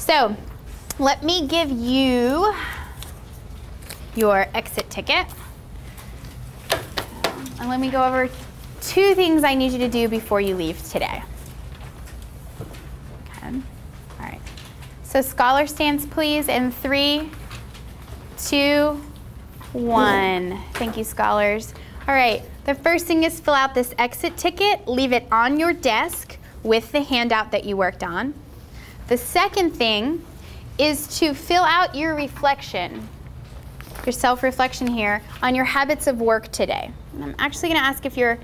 So let me give you your exit ticket. And let me go over 2 things I need you to do before you leave today. Okay. All right. So scholar stance, please, in 3, 2, 1. Thank you, scholars. All right. The first thing is fill out this exit ticket. Leave it on your desk with the handout that you worked on. The second thing is to fill out your reflection, your self-reflection here on your habits of work today. And I'm actually going to ask if you're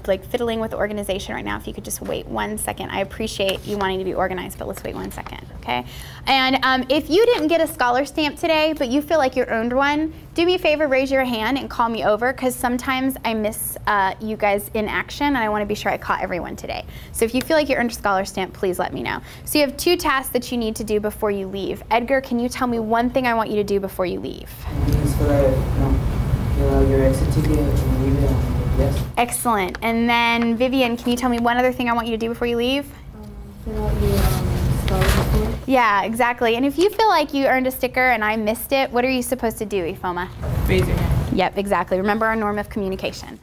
like fiddling with organization right now, if you could just wait 1 second. I appreciate you wanting to be organized, but let's wait 1 second, okay? And if you didn't get a scholar stamp today, but you feel like you earned one, do me a favor, raise your hand and call me over, because sometimes I miss you guys in action, and I want to be sure I caught everyone today. So if you feel like you earned a scholar stamp, please let me know. So you have 2 tasks that you need to do before you leave. Edgar, can you tell me one thing I want you to do before you leave? Your exit ticket and leave it on the desk. Excellent. And then Vivian, can you tell me one other thing I want you to do before you leave? Fill out your scholarship form. Yeah, exactly. And if you feel like you earned a sticker and I missed it, what are you supposed to do, Ifoma? Raise your hand. Yep, exactly. Remember our norm of communication.